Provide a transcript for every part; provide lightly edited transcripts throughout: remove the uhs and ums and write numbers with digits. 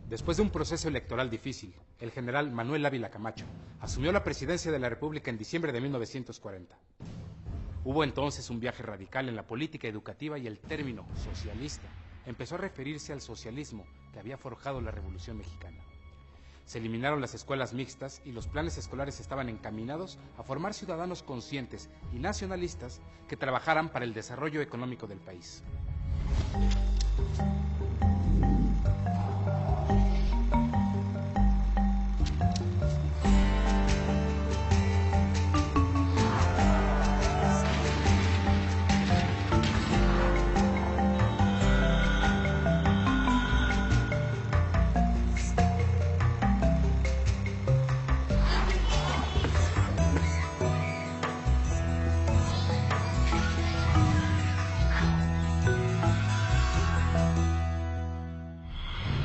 Después de un proceso electoral difícil, el general Manuel Ávila Camacho asumió la presidencia de la República en diciembre de 1940. Hubo entonces un viaje radical en la política educativa y el término socialista empezó a referirse al socialismo que había forjado la Revolución Mexicana. Se eliminaron las escuelas mixtas y los planes escolares estaban encaminados a formar ciudadanos conscientes y nacionalistas que trabajaran para el desarrollo económico del país.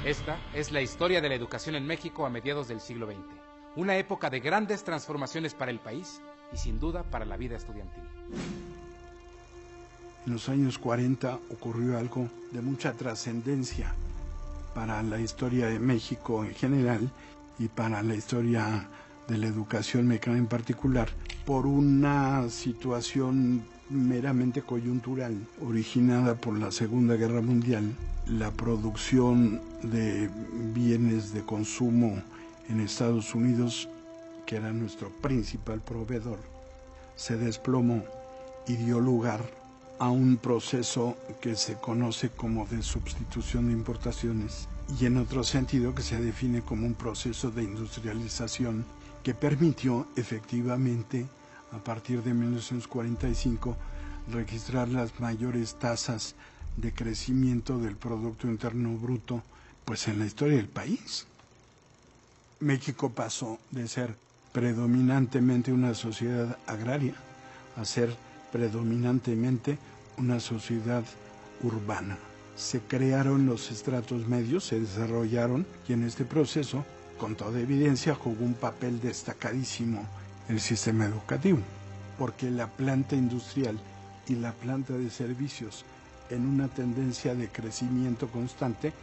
Esta es la historia de la educación en México a mediados del siglo XX, una época de grandes transformaciones para el país y sin duda para la vida estudiantil. En los años 40 ocurrió algo de mucha trascendencia para la historia de México en general y para la historia de la educación mexicana en particular, por una situación meramente coyuntural originada por la Segunda Guerra Mundial. La producción de bienes de consumo en Estados Unidos, que era nuestro principal proveedor, se desplomó y dio lugar a un proceso que se conoce como de sustitución de importaciones y en otro sentido que se define como un proceso de industrialización que permitió efectivamente a partir de 1945 registrar las mayores tasas de crecimiento del Producto Interno Bruto pues en la historia del país. México pasó de ser predominantemente una sociedad agraria a ser predominantemente una sociedad urbana. Se crearon los estratos medios, se desarrollaron y en este proceso, con toda evidencia, jugó un papel destacadísimo el sistema educativo, porque la planta industrial y la planta de servicios en una tendencia de crecimiento constante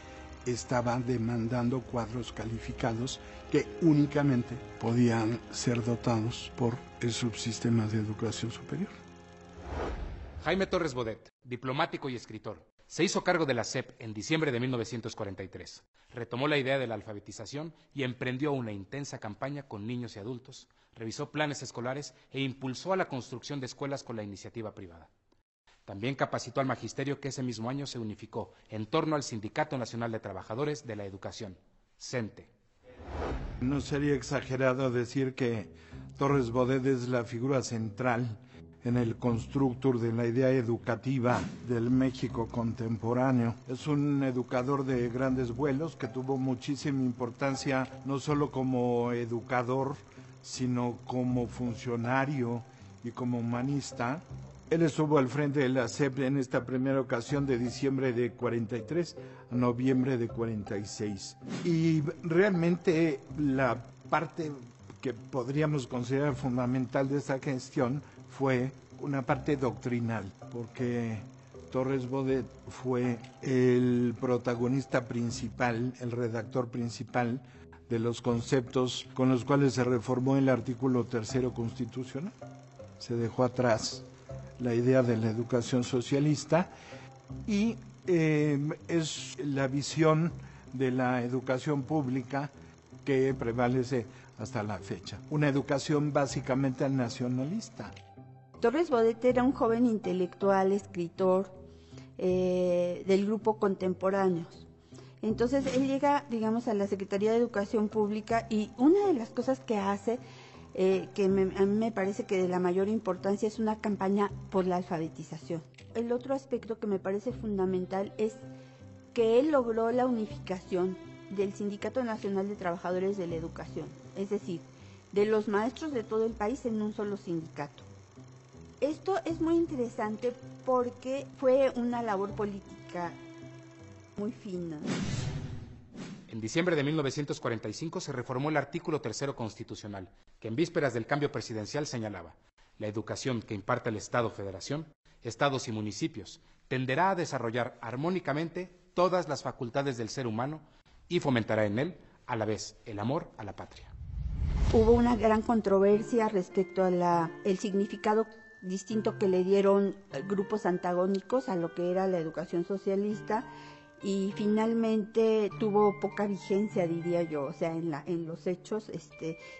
estaban demandando cuadros calificados que únicamente podían ser dotados por el subsistema de educación superior. Jaime Torres Bodet, diplomático y escritor, se hizo cargo de la SEP en diciembre de 1943. Retomó la idea de la alfabetización y emprendió una intensa campaña con niños y adultos, revisó planes escolares e impulsó a la construcción de escuelas con la iniciativa privada. También capacitó al magisterio que ese mismo año se unificó en torno al Sindicato Nacional de Trabajadores de la Educación, CENTE. No sería exagerado decir que Torres Bodet es la figura central en el constructor de la idea educativa del México contemporáneo. Es un educador de grandes vuelos que tuvo muchísima importancia no solo como educador, sino como funcionario y como humanista. Él estuvo al frente de la SEP en esta primera ocasión de diciembre de 43 a noviembre de 46. Y realmente la parte que podríamos considerar fundamental de esta gestión fue una parte doctrinal, porque Torres Bodet fue el protagonista principal, el redactor principal de los conceptos con los cuales se reformó el artículo 3º constitucional. Se dejó atrás la idea de la educación socialista y es la visión de la educación pública que prevalece hasta la fecha. Una educación básicamente nacionalista. Torres Bodet era un joven intelectual, escritor del grupo Contemporáneos. Entonces él llega, digamos, a la Secretaría de Educación Pública y una de las cosas que hace, a mí me parece que de la mayor importancia, es una campaña por la alfabetización. El otro aspecto que me parece fundamental es que él logró la unificación del Sindicato Nacional de Trabajadores de la Educación, es decir, de los maestros de todo el país en un solo sindicato. Esto es muy interesante porque fue una labor política muy fina. En diciembre de 1945 se reformó el artículo 3º constitucional, que en vísperas del cambio presidencial señalaba: la educación que imparte el Estado-Federación, estados y municipios, tenderá a desarrollar armónicamente todas las facultades del ser humano y fomentará en él, a la vez, el amor a la patria. Hubo una gran controversia respecto a el significado distinto que le dieron grupos antagónicos a lo que era la educación socialista, y finalmente tuvo poca vigencia, diría yo, o sea, en los hechos,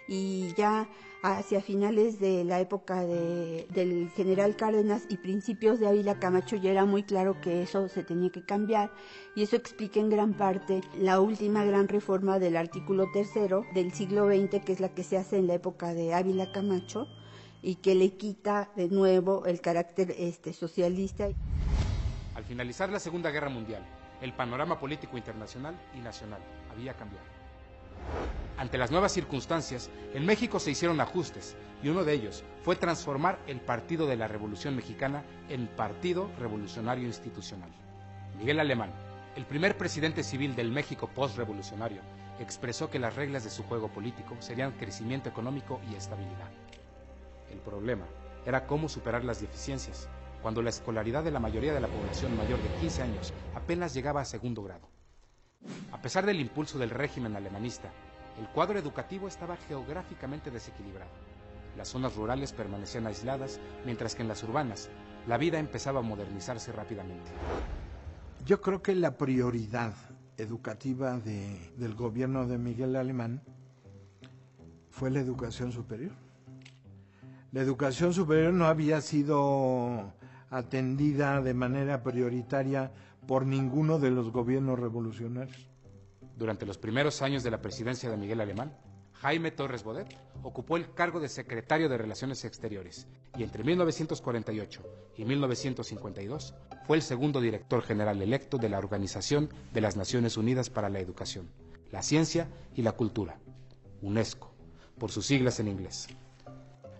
y ya hacia finales de la época del general Cárdenas y principios de Ávila Camacho ya era muy claro que eso se tenía que cambiar, y eso explica en gran parte la última gran reforma del artículo 3º del siglo XX, que es la que se hace en la época de Ávila Camacho, y que le quita de nuevo el carácter socialista. Al finalizar la Segunda Guerra Mundial, el panorama político internacional y nacional había cambiado. Ante las nuevas circunstancias, en México se hicieron ajustes, y uno de ellos fue transformar el Partido de la Revolución Mexicana en Partido Revolucionario Institucional. Miguel Alemán, el primer presidente civil del México postrevolucionario, expresó que las reglas de su juego político serían crecimiento económico y estabilidad. El problema era cómo superar las deficiencias, cuando la escolaridad de la mayoría de la población mayor de 15 años apenas llegaba a segundo grado. A pesar del impulso del régimen alemanista, el cuadro educativo estaba geográficamente desequilibrado. Las zonas rurales permanecían aisladas, mientras que en las urbanas la vida empezaba a modernizarse rápidamente. Yo creo que la prioridad educativa del gobierno de Miguel Alemán fue la educación superior. La educación superior no había sido atendida de manera prioritaria por ninguno de los gobiernos revolucionarios. Durante los primeros años de la presidencia de Miguel Alemán, Jaime Torres Bodet ocupó el cargo de secretario de Relaciones Exteriores y entre 1948 y 1952 fue el segundo director general electo de la Organización de las Naciones Unidas para la Educación, la Ciencia y la Cultura, UNESCO, por sus siglas en inglés.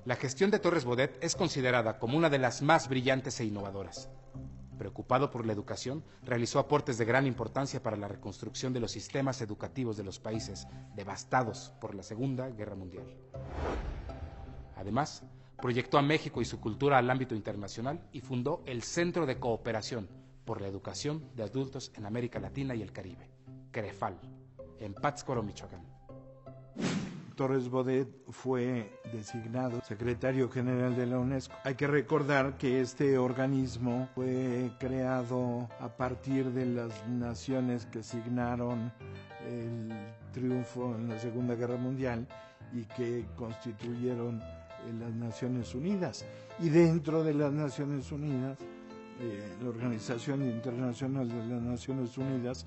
La gestión de Torres Bodet es considerada como una de las más brillantes e innovadoras. Preocupado por la educación, realizó aportes de gran importancia para la reconstrucción de los sistemas educativos de los países devastados por la Segunda Guerra Mundial. Además, proyectó a México y su cultura al ámbito internacional y fundó el Centro de Cooperación por la Educación de Adultos en América Latina y el Caribe, CREFAL, en Pátzcuaro, Michoacán. Torres Bodet fue designado secretario general de la UNESCO. Hay que recordar que este organismo fue creado a partir de las naciones que signaron el triunfo en la Segunda Guerra Mundial y que constituyeron las Naciones Unidas. Y dentro de las Naciones Unidas, la Organización Internacional de las Naciones Unidas,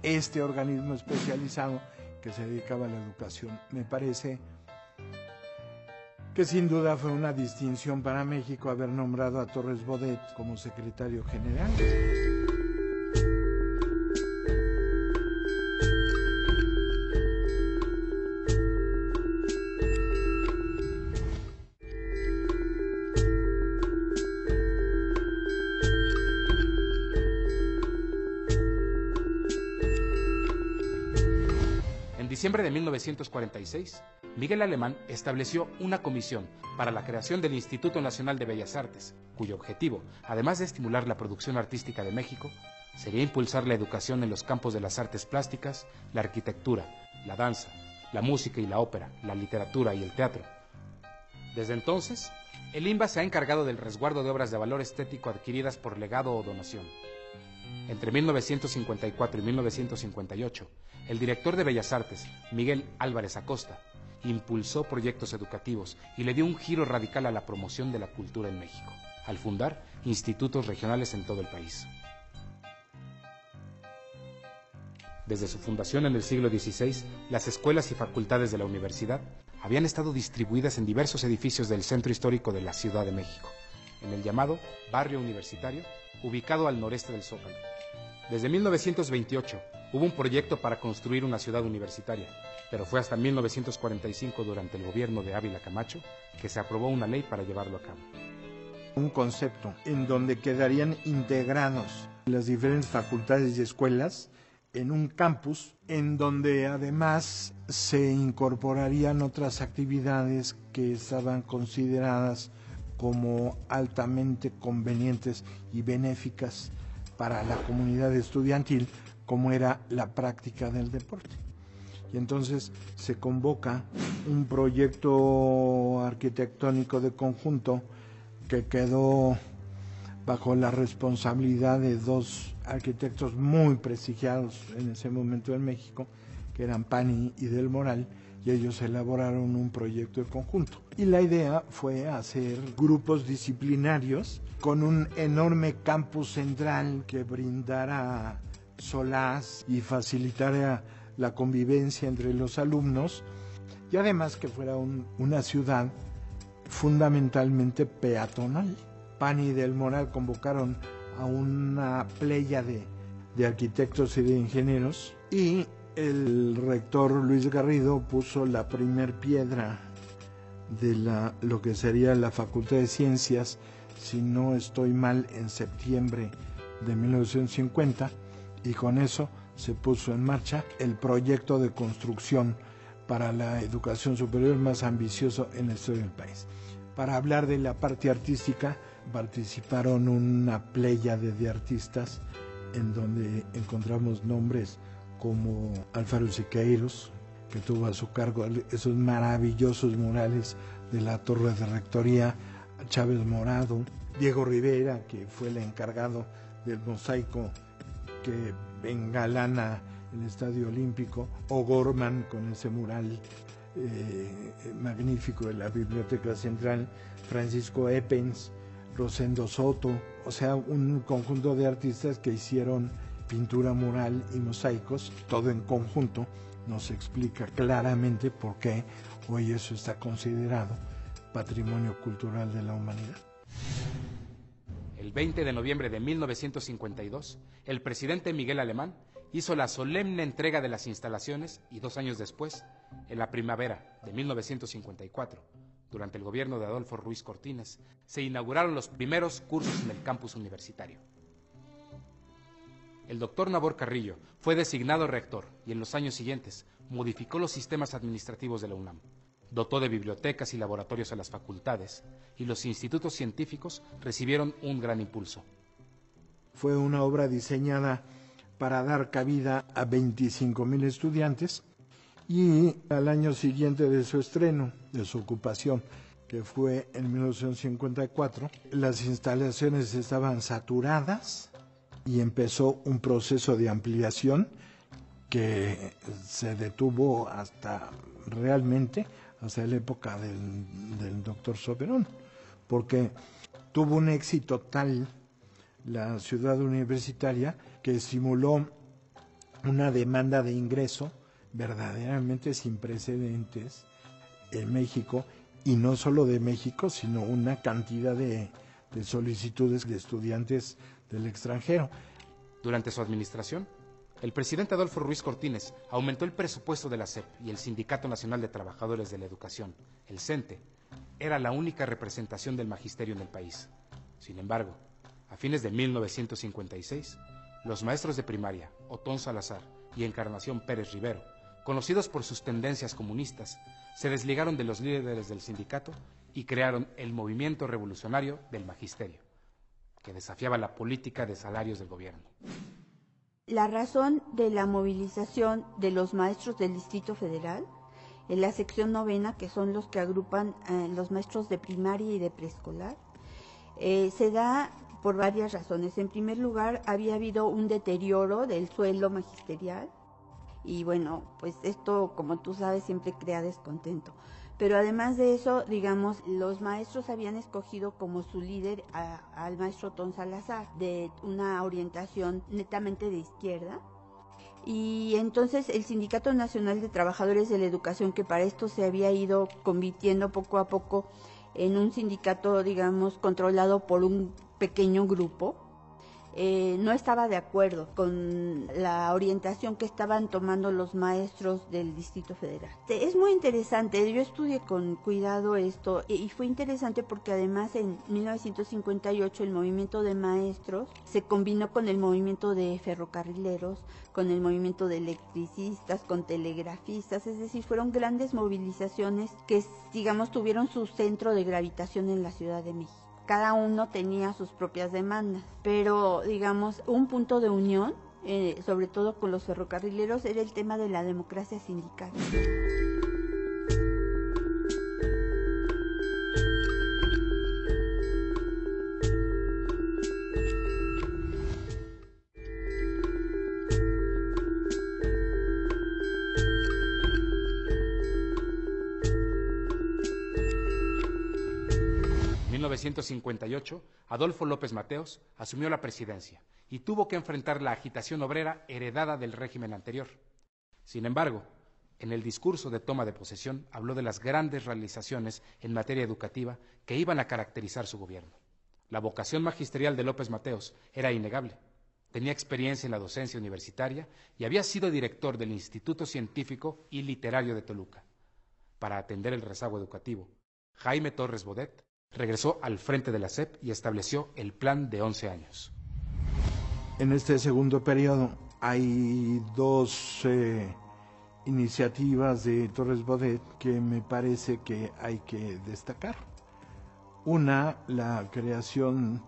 este organismo especializado que se dedicaba a la educación. Me parece que sin duda fue una distinción para México haber nombrado a Torres Bodet como secretario general. En diciembre de 1946, Miguel Alemán estableció una comisión para la creación del Instituto Nacional de Bellas Artes, cuyo objetivo, además de estimular la producción artística de México, sería impulsar la educación en los campos de las artes plásticas, la arquitectura, la danza, la música y la ópera, la literatura y el teatro. Desde entonces, el INBA se ha encargado del resguardo de obras de valor estético adquiridas por legado o donación. Entre 1954 y 1958, el director de Bellas Artes, Miguel Álvarez Acosta, impulsó proyectos educativos y le dio un giro radical a la promoción de la cultura en México, al fundar institutos regionales en todo el país. Desde su fundación en el siglo XVI, las escuelas y facultades de la universidad habían estado distribuidas en diversos edificios del centro histórico de la Ciudad de México, en el llamado Barrio Universitario, ubicado al noreste del Zócalo. Desde 1928 hubo un proyecto para construir una ciudad universitaria, pero fue hasta 1945, durante el gobierno de Ávila Camacho, que se aprobó una ley para llevarlo a cabo. Un concepto en donde quedarían integrados las diferentes facultades y escuelas en un campus, en donde además se incorporarían otras actividades que estaban consideradas como altamente convenientes y benéficas para la comunidad estudiantil, como era la práctica del deporte. Y entonces se convoca un proyecto arquitectónico de conjunto que quedó bajo la responsabilidad de dos arquitectos muy prestigiados en ese momento en México, que eran Pani y Del Moral, y ellos elaboraron un proyecto de conjunto. Y la idea fue hacer grupos disciplinarios con un enorme campus central que brindara solaz y facilitara la convivencia entre los alumnos, y además que fuera una ciudad fundamentalmente peatonal. Pani y Del Moral convocaron a una playa de arquitectos y de ingenieros, y el rector Luis Garrido puso la primer piedra de lo que sería la Facultad de Ciencias, si no estoy mal, en septiembre de 1950, y con eso se puso en marcha el proyecto de construcción para la educación superior más ambicioso en la historia del país. Para hablar de la parte artística, participaron una pléyade de artistas en donde encontramos nombres como Alfaro Siqueiros, que tuvo a su cargo esos maravillosos murales de la Torre de Rectoría, Chávez Morado, Diego Rivera, que fue el encargado del mosaico que engalana el Estadio Olímpico, O'Gorman con ese mural magnífico de la Biblioteca Central, Francisco Eppens, Rosendo Soto, o sea, un conjunto de artistas que hicieron pintura mural y mosaicos, todo en conjunto. Nos explica claramente por qué hoy eso está considerado patrimonio cultural de la humanidad. El 20 de noviembre de 1952, el presidente Miguel Alemán hizo la solemne entrega de las instalaciones y 2 años después, en la primavera de 1954, durante el gobierno de Adolfo Ruiz Cortines, se inauguraron los primeros cursos en el campus universitario. El doctor Nabor Carrillo fue designado rector y en los años siguientes modificó los sistemas administrativos de la UNAM. Dotó de bibliotecas y laboratorios a las facultades, y los institutos científicos recibieron un gran impulso. Fue una obra diseñada para dar cabida a 25,000 estudiantes, y al año siguiente de su estreno, de su ocupación, que fue en 1954, las instalaciones estaban saturadas y empezó un proceso de ampliación que se detuvo hasta la época del doctor Soberón, porque tuvo un éxito tal la ciudad universitaria que estimuló una demanda de ingreso verdaderamente sin precedentes en México, y no solo de México, sino una cantidad de solicitudes de estudiantes del extranjero. Durante su administración, el presidente Adolfo Ruiz Cortines aumentó el presupuesto de la SEP, y el Sindicato Nacional de Trabajadores de la Educación, el CENTE, era la única representación del magisterio en el país. Sin embargo, a fines de 1956, los maestros de primaria, Otón Salazar y Encarnación Pérez Rivero, conocidos por sus tendencias comunistas, se desligaron de los líderes del sindicato y crearon el Movimiento Revolucionario del Magisterio, que desafiaba la política de salarios del gobierno. La razón de la movilización de los maestros del Distrito Federal, en la sección 9, que son los que agrupan los maestros de primaria y de preescolar, se da por varias razones. En primer lugar, había habido un deterioro del sueldo magisterial, y bueno, pues esto, como tú sabes, siempre crea descontento. Pero además de eso, digamos, los maestros habían escogido como su líder al maestro Otón Salazar, de una orientación netamente de izquierda. Y entonces el Sindicato Nacional de Trabajadores de la Educación, que para esto se había ido convirtiendo poco a poco en un sindicato, digamos, controlado por un pequeño grupo, no estaba de acuerdo con la orientación que estaban tomando los maestros del Distrito Federal. Es muy interesante, yo estudié con cuidado esto, y fue interesante porque además en 1958 el movimiento de maestros se combinó con el movimiento de ferrocarrileros, con el movimiento de electricistas, con telegrafistas, es decir, fueron grandes movilizaciones que, digamos, tuvieron su centro de gravitación en la Ciudad de México. Cada uno tenía sus propias demandas, pero digamos un punto de unión sobre todo con los ferrocarrileros, era el tema de la democracia sindical. En 1958, Adolfo López Mateos asumió la presidencia y tuvo que enfrentar la agitación obrera heredada del régimen anterior. Sin embargo, en el discurso de toma de posesión habló de las grandes realizaciones en materia educativa que iban a caracterizar su gobierno. La vocación magisterial de López Mateos era innegable. Tenía experiencia en la docencia universitaria y había sido director del Instituto Científico y Literario de Toluca. Para atender el rezago educativo, Jaime Torres Bodet regresó al frente de la SEP y estableció el plan de 11 años. En este segundo periodo hay dos iniciativas de Torres Bodet que me parece que hay que destacar. Una, la creación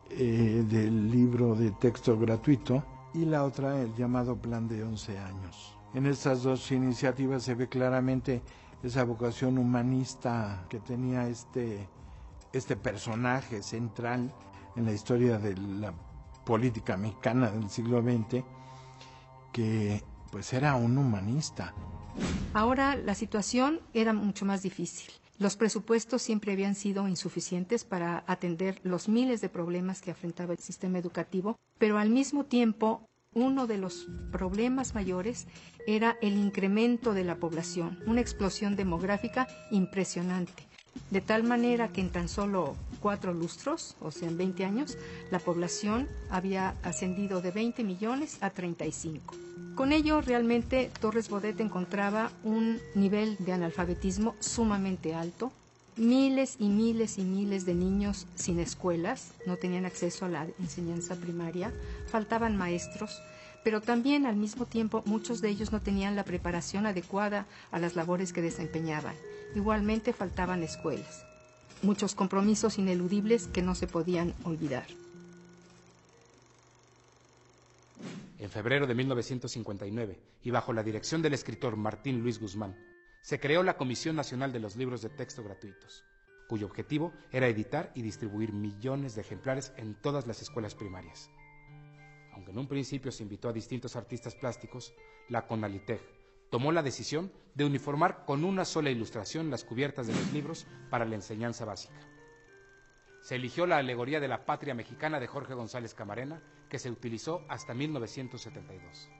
del libro de texto gratuito, y la otra, el llamado plan de 11 años. En estas dos iniciativas se ve claramente esa vocación humanista que tenía este personaje central en la historia de la política mexicana del siglo XX, que pues era un humanista. Ahora la situación era mucho más difícil. Los presupuestos siempre habían sido insuficientes para atender los miles de problemas que afrontaba el sistema educativo, pero al mismo tiempo uno de los problemas mayores era el incremento de la población, una explosión demográfica impresionante. De tal manera que en tan solo 4 lustros, o sea, en 20 años, la población había ascendido de 20 millones a 35. Con ello, realmente, Torres Bodet encontraba un nivel de analfabetismo sumamente alto. Miles y miles y miles de niños sin escuelas, no tenían acceso a la enseñanza primaria, faltaban maestros, pero también al mismo tiempo muchos de ellos no tenían la preparación adecuada a las labores que desempeñaban. Igualmente faltaban escuelas. Muchos compromisos ineludibles que no se podían olvidar. En febrero de 1959, y bajo la dirección del escritor Martín Luis Guzmán, se creó la Comisión Nacional de los Libros de Texto Gratuitos, cuyo objetivo era editar y distribuir millones de ejemplares en todas las escuelas primarias. Aunque en un principio se invitó a distintos artistas plásticos, la CONALITEG tomó la decisión de uniformar con una sola ilustración las cubiertas de los libros para la enseñanza básica. Se eligió la alegoría de la patria mexicana de Jorge González Camarena, que se utilizó hasta 1972.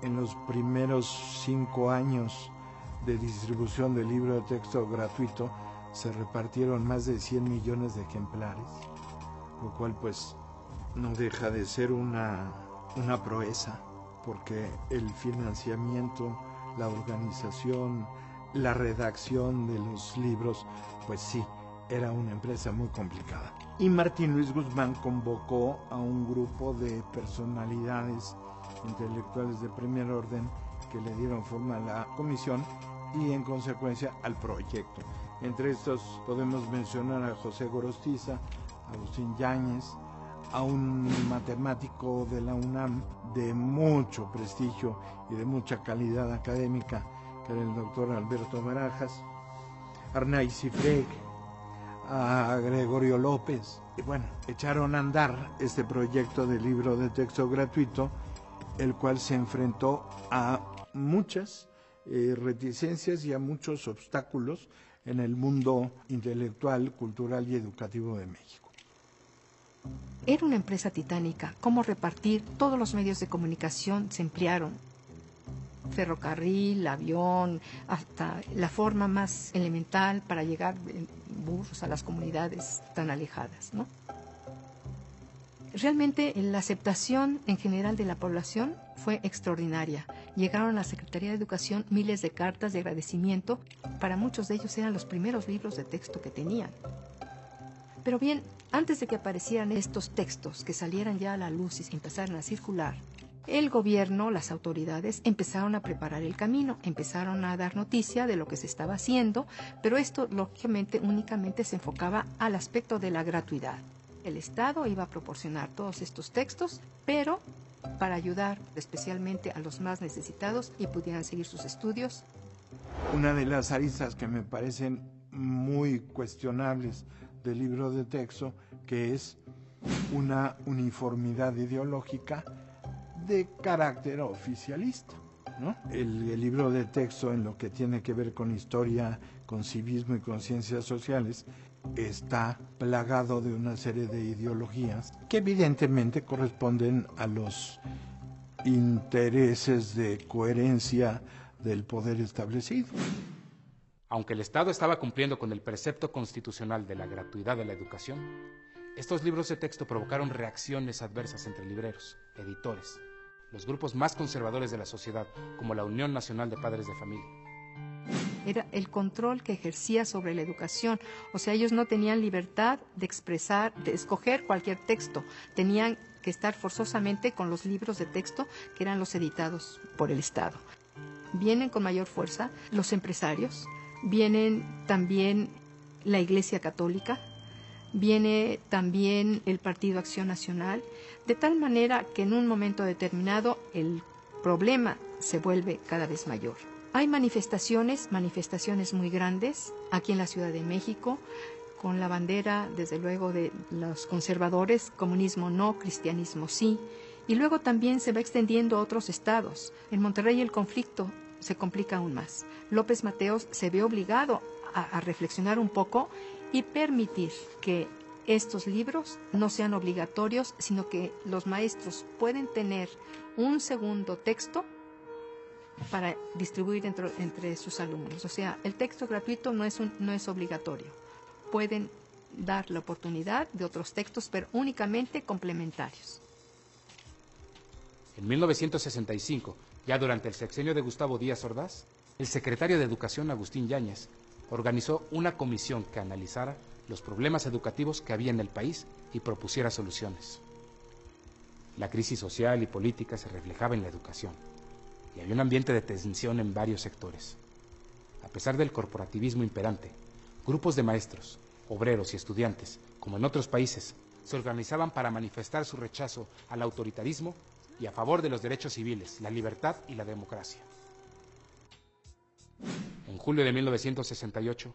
En los primeros 5 años de distribución del libro de texto gratuito se repartieron más de 100 millones de ejemplares, lo cual pues no deja de ser una proeza, porque el financiamiento, la organización, la redacción de los libros, pues sí, era una empresa muy complicada. Y Martín Luis Guzmán convocó a un grupo de personalidades intelectuales de primer orden que le dieron forma a la comisión y en consecuencia al proyecto. Entre estos podemos mencionar a José Gorostiza, a Agustín Yáñez, a un matemático de la UNAM de mucho prestigio y de mucha calidad académica, que era el doctor Alberto Barajas, a Arnay Cifreg, a Gregorio López. Y bueno, echaron a andar este proyecto de libro de texto gratuito, el cual se enfrentó a muchas reticencias y a muchos obstáculos en el mundo intelectual, cultural y educativo de México. Era una empresa titánica. ¿Cómo repartir? Todos los medios de comunicación se emplearon. Ferrocarril, avión, hasta la forma más elemental para llegar en burros a las comunidades tan alejadas, ¿no? Realmente la aceptación en general de la población fue extraordinaria. Llegaron a la Secretaría de Educación miles de cartas de agradecimiento. Para muchos de ellos eran los primeros libros de texto que tenían. Pero bien, antes de que aparecieran estos textos, que salieran ya a la luz y empezaran a circular, el gobierno, las autoridades, empezaron a preparar el camino, empezaron a dar noticia de lo que se estaba haciendo, pero esto, lógicamente, únicamente se enfocaba al aspecto de la gratuidad. El Estado iba a proporcionar todos estos textos, pero para ayudar especialmente a los más necesitados y pudieran seguir sus estudios. Una de las aristas que me parecen muy cuestionables del libro de texto, que es una uniformidad ideológica de carácter oficialista, ¿no? El libro de texto, en lo que tiene que ver con historia, con civismo y con ciencias sociales, está plagado de una serie de ideologías que evidentemente corresponden a los intereses de coherencia del poder establecido. Aunque el Estado estaba cumpliendo con el precepto constitucional de la gratuidad de la educación, estos libros de texto provocaron reacciones adversas entre libreros, editores, los grupos más conservadores de la sociedad, como la Unión Nacional de Padres de Familia. Era el control que ejercía sobre la educación. O sea, ellos no tenían libertad de expresar, de escoger cualquier texto. Tenían que estar forzosamente con los libros de texto que eran los editados por el Estado. Vienen con mayor fuerza los empresarios, vienen también la Iglesia Católica, viene también el Partido Acción Nacional, de tal manera que en un momento determinado el problema se vuelve cada vez mayor. Hay manifestaciones muy grandes aquí en la Ciudad de México, con la bandera, desde luego, de los conservadores, comunismo no, cristianismo sí, y luego también se va extendiendo a otros estados. En Monterrey el conflicto se complica aún más. López Mateos se ve obligado a reflexionar un poco y permitir que estos libros no sean obligatorios, sino que los maestros pueden tener un segundo texto para distribuir entre sus alumnos. O sea, el texto gratuito no es obligatorio. Pueden dar la oportunidad de otros textos, pero únicamente complementarios. En 1965, ya durante el sexenio de Gustavo Díaz Ordaz, el secretario de Educación, Agustín Yáñez, organizó una comisión que analizara los problemas educativos que había en el país y propusiera soluciones. La crisis social y política se reflejaba en la educación y había un ambiente de tensión en varios sectores. A pesar del corporativismo imperante, grupos de maestros, obreros y estudiantes, como en otros países, se organizaban para manifestar su rechazo al autoritarismo y a favor de los derechos civiles, la libertad y la democracia. En julio de 1968,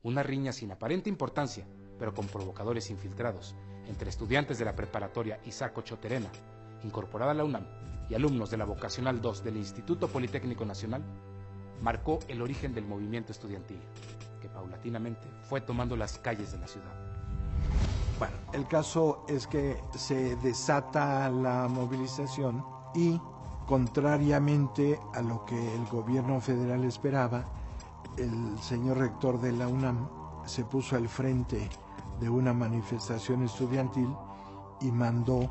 una riña sin aparente importancia, pero con provocadores infiltrados, entre estudiantes de la preparatoria Isaac Ochoa Terena, incorporada a la UNAM, y alumnos de la Vocacional 2 del Instituto Politécnico Nacional, marcó el origen del movimiento estudiantil, que paulatinamente fue tomando las calles de la ciudad. Bueno, el caso es que se desata la movilización y, contrariamente a lo que el gobierno federal esperaba, el señor rector de la UNAM se puso al frente de una manifestación estudiantil y mandó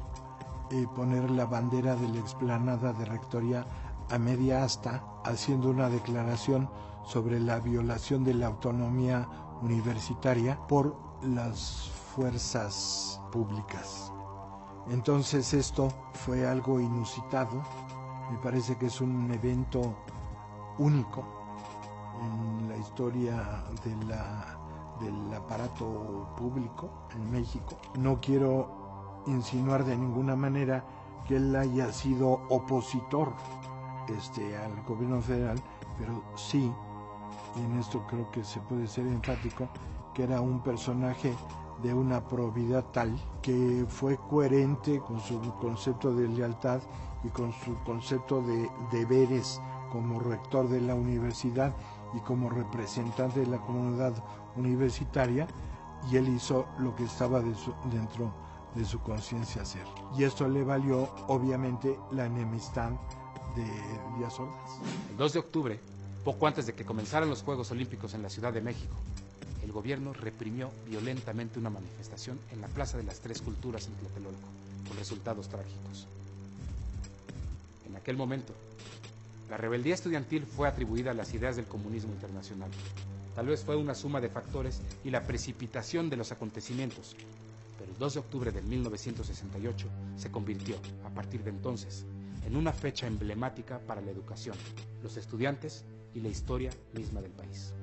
poner la bandera de la explanada de Rectoría a media asta, haciendo una declaración sobre la violación de la autonomía universitaria por las fuerzas públicas. Entonces esto fue algo inusitado, me parece que es un evento único en la historia del aparato público en México. No quiero insinuar de ninguna manera que él haya sido opositor al gobierno federal, pero sí, y en esto creo que se puede ser enfático, que era un personaje de una probidad tal que fue coherente con su concepto de lealtad y con su concepto de deberes como rector de la universidad y como representante de la comunidad universitaria, y él hizo lo que estaba dentro de su conciencia hacer. Y esto le valió, obviamente, la enemistad de Díaz Ordaz. El 2 de octubre, poco antes de que comenzaran los Juegos Olímpicos en la Ciudad de México, el gobierno reprimió violentamente una manifestación en la Plaza de las Tres Culturas en Tlatelolco, con resultados trágicos. En aquel momento, la rebeldía estudiantil fue atribuida a las ideas del comunismo internacional. Tal vez fue una suma de factores y la precipitación de los acontecimientos, pero el 2 de octubre de 1968 se convirtió, a partir de entonces, en una fecha emblemática para la educación, los estudiantes y la historia misma del país.